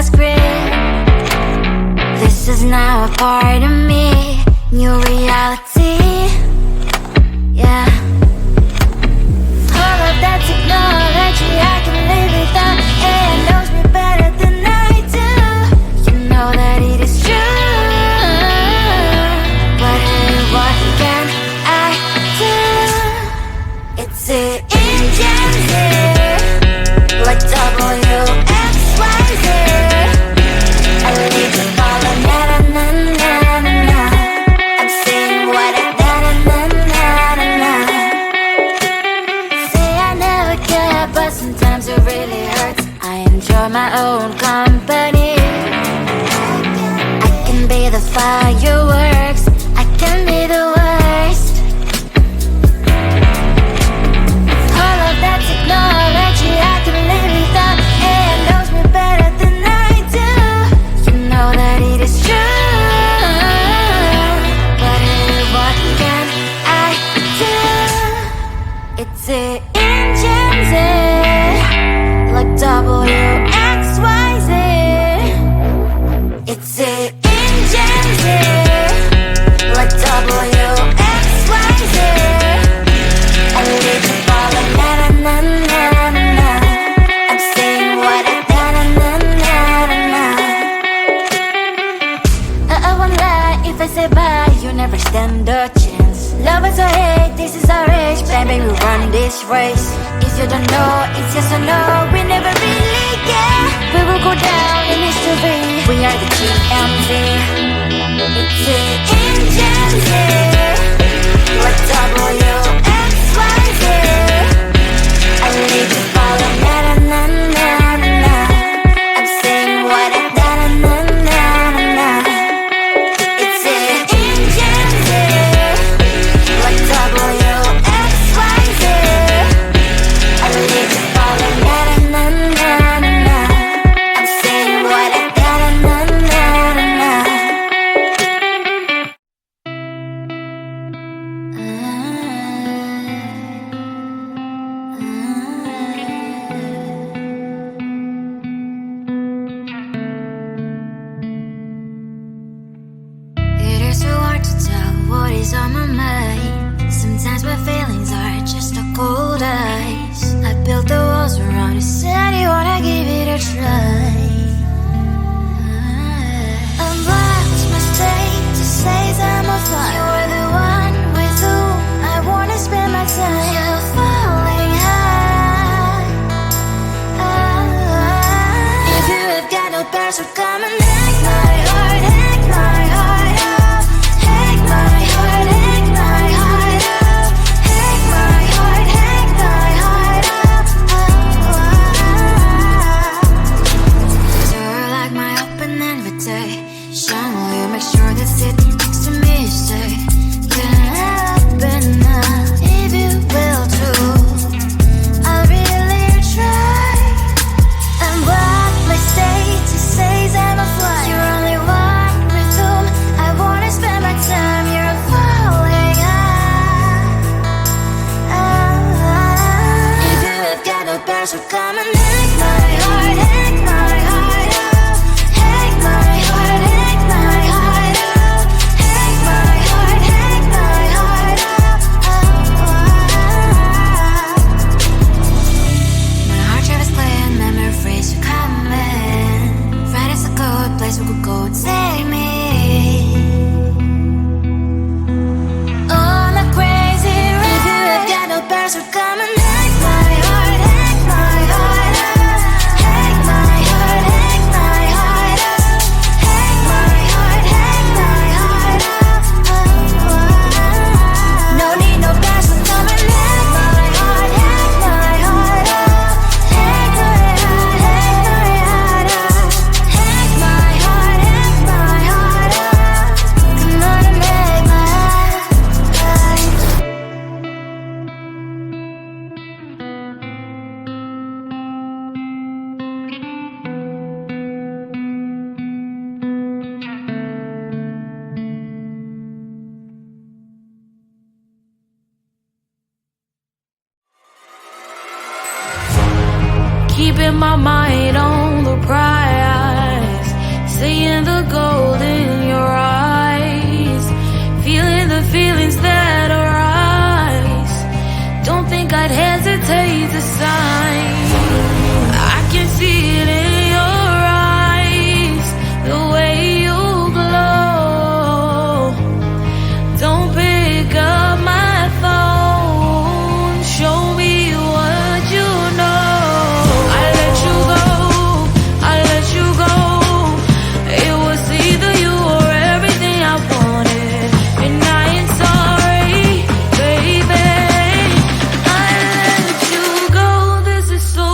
the script. This is now a part of me, new reality. Yeah. All of that technology I can live without. AI knows me better than I do. You know that it is true. But hey, what can I do? It's the engine here, like WXYZ. I need to follow na na na na na na. I'm saying what I na na na na na na. Say I never care, but sometimes it really hurts. I enjoy my own company. I can be the fireworks, I can be the worst. All of that technology I can live without. AI knows me better than I do. You know that it is true. But hey, what can I do? It's the engines, like WXYZ. It's the engines, like WXYZ. I need to follow na na na na na na. I'm saying what I na na na na na na. I won't lie if I say bye, you never stand a chance. Love us or hate, this is our age, baby, we run this race. If you don't know, it's yes or no, we never really care. We will go down in history, we are the GMZ. It's the engines, like WXYZ. I need to follow na na na na na na. I'm saying what I na na na na na na. It's the engines, like WXYZ. I need to follow na na na na na na. I'm saying what I na na na na na na. It is so hard to tell what is on my mind. Sometimes my feelings are just a cold ice. I built the walls around you, said you wanna give it a try. I'm lost, mistake to say I'm a fly. You're the one with whom I wanna spend my time. You're falling high. If you have got no bears, so come and hack my heart, hack my heart out. Hack my heart, hack my heart out. Hack my heart, hack my heart out. You're like my open invitation. Will you make sure that sitting next to me you say, can open up if you will too. I'll really try. And what my state to say I'm a fly. You're only one with whom I wanna spend my time. You're falling high. If you have got no bears, so come and hack my heart, hack my heart out. Hack my heart, hack my heart out. the gold in your eyes, feeling the feelings that arise. Don't think I'd hesitate to sign. I can see it in your eyes, the way you glow. Don't pick up my phone, show me what you know. I let you go, I let you go. It was either you or everything I wanted, and I ain't sorry, baby. I let you go, this is so.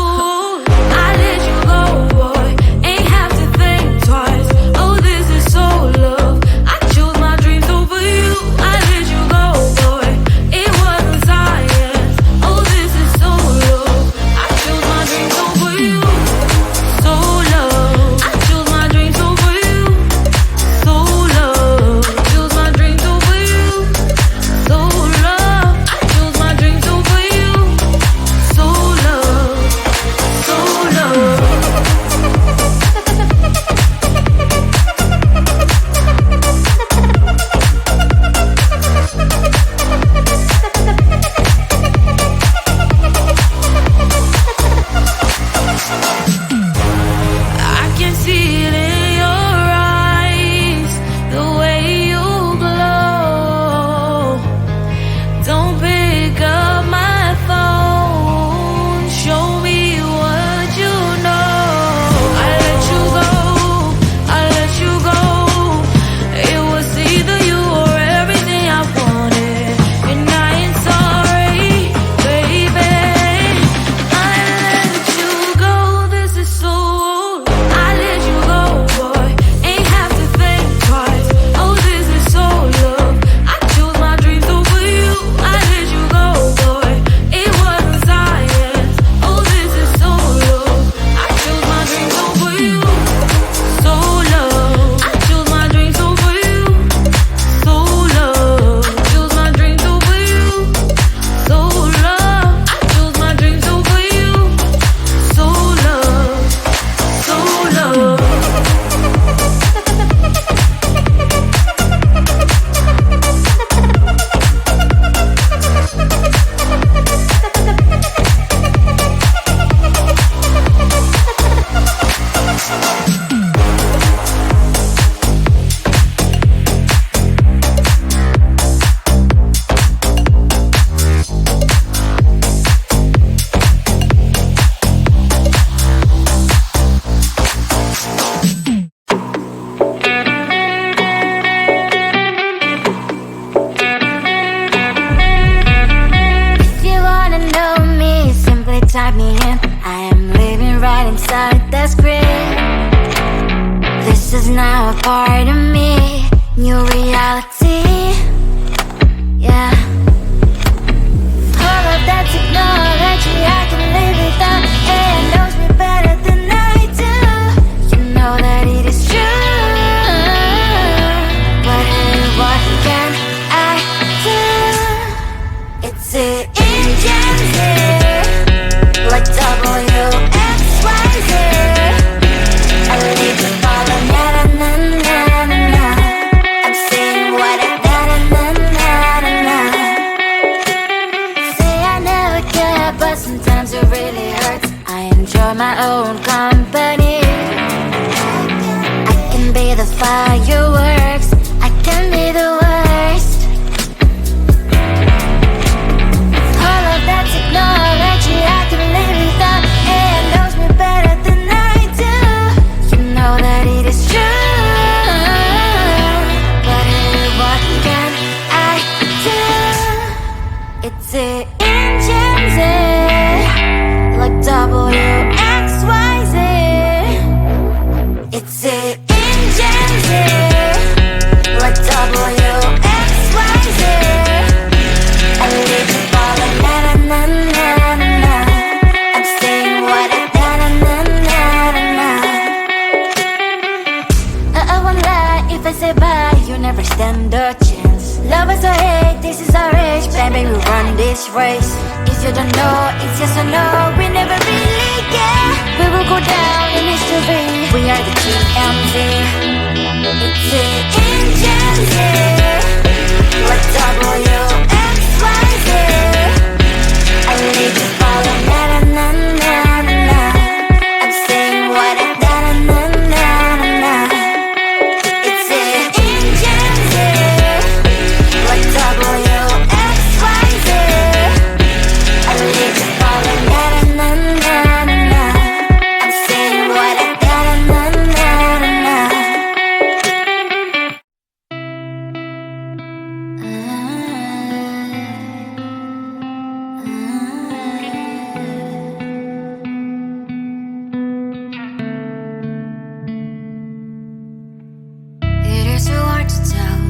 I let you go, boy, ain't have to think twice. Oh, this is so love. I chose my dreams over you. I let you go, boy, it wasn't science. Oh, this is so love. I chose my dreams over you. So love. I chose my dreams over you. So love. Chose my dreams over you. So love. I chose my dreams over you. So love. So love. I can see it in your eyes, the way you glow. Don't pick up my phone, show me what you know. I let you go, I let you go. It was either you or everything I wanted, and I ain't sorry, baby. I let you go, this is so. I let you go, boy, ain't have to think twice. Oh, this is so love. I chose my dreams over you. I let you go, boy, it wasn't science. Oh, this is so love. I chose my dreams over you. So love. I chose my dreams over you. So love. Chose my dreams over you. So love. I chose my dreams over you. So love. So love. If you wanna know me, simply type me in. I am living right inside the screen. This is now a part of me, new reality. Yeah. All of that technology I can live without. It knows me better than I do. You know that it is true. But hey, what can I do? It's the engines here, like WXYZ. I need to follow, na na na na na na. I'm saying what I na na na na na na. Say I never care, but sometimes it really hurts. I enjoy my own company. I can be the fireworks, I can be the worst. All of that technology I can live without. It knows me better than I do. You know that it is true. But hey, what can I do? It's the engines, like WXYZ. It's the engines, like WXYZ. I need to follow, na na na na na na. I'm saying what I na na na na na na. I won't lie if I say bye, you never stand a chance. Love us or hate, this is our age, baby, we run this race. If you don't know, it's yes or no, we never really care. We will go down in history, we are the TMZ.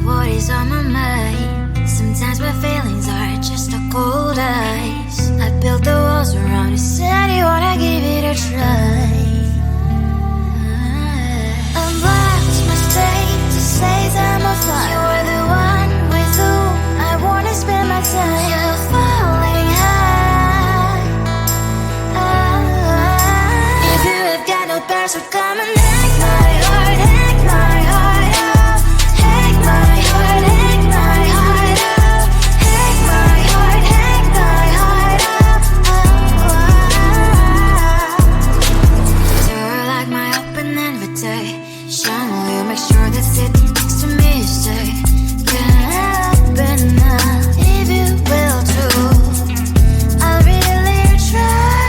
what is on my mind. Sometimes my feelings are just a cold ice. I built the walls around you, said you wanna give it a try. I've watched my state to say I'm a fly. You're the one with whom I wanna spend my time. You're falling high. If you have got no bears, so come and hack my heart, hack my heart out. Hack my heart, hack my heart out. Hack my heart, hack my heart out. You're like my open invitation. Will you make sure that sitting next to me you stay? Can happen now, if you will too. I'll really try.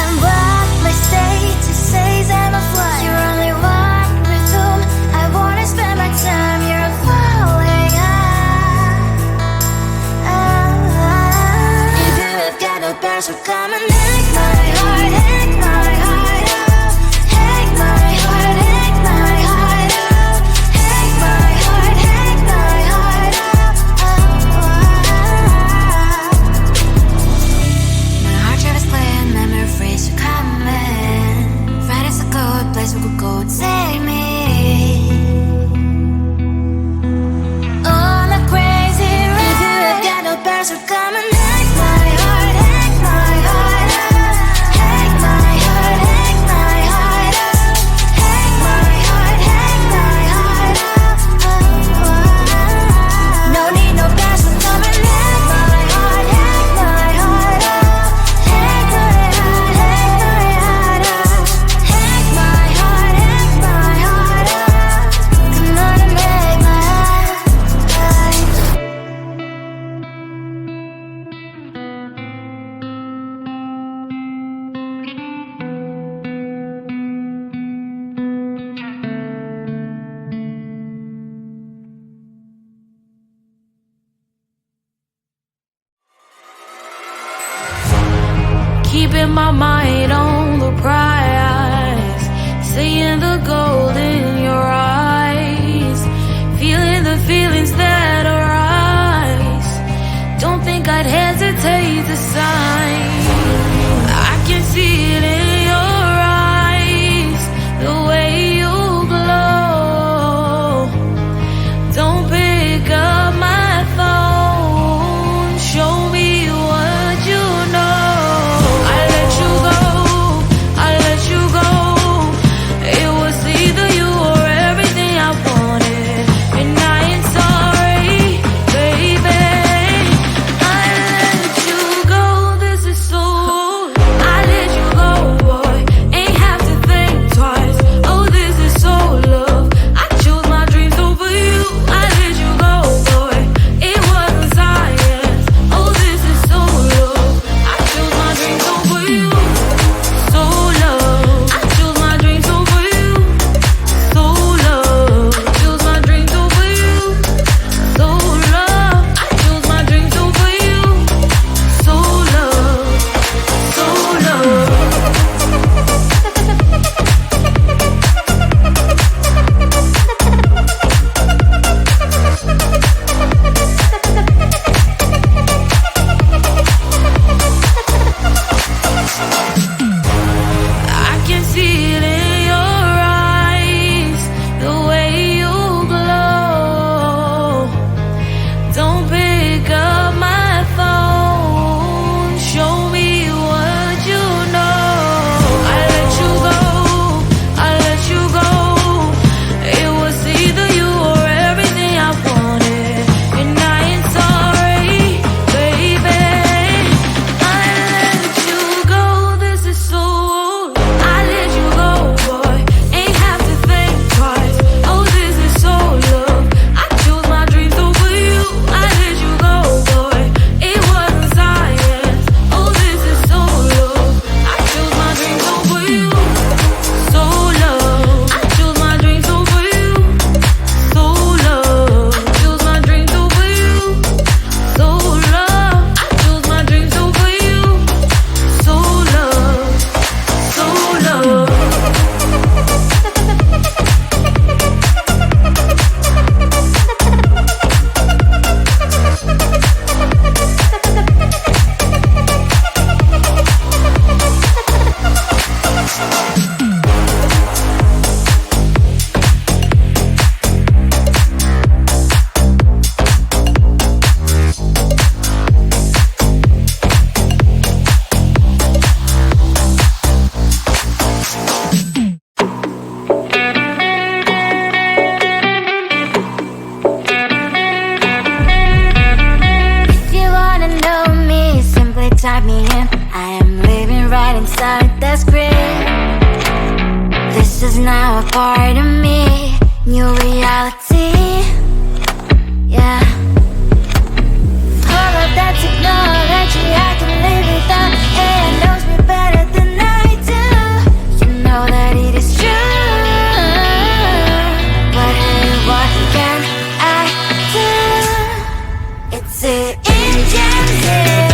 And what my state to say I'm a fly. You're only one with whom I wanna spend my time. You're falling high. If you have got no bears, so come and hack my heart, hack my heart out. Hack my heart, hack my heart out. Hack my heart, hack my heart out. My heart drive is clear, memory freeze, you're coming. Friday's a good place we could go, take me. On a crazy ride. If you have got no bears, so come and hack my heart, hack my heart out. Hack my heart, hack my heart out. Hack my heart, hack my heart out. No need no bears, so come and hack my heart, hack my heart out. Hack my heart, hack my heart out. Hack my heart, hack my heart out. Come on and make my heart. Keeping my mind on the prize, seeing the gold in your eyes, feeling the feelings that arise. Don't think I'd hesitate to sign. I can see it in your eyes, the way you glow. Don't pick up my phone, show me what you know. I let you go. is now a part of me. New reality, yeah. All of that technology I can live without. AI knows me better than I do. You know that it is true. But hey, what can I do? It's an engine.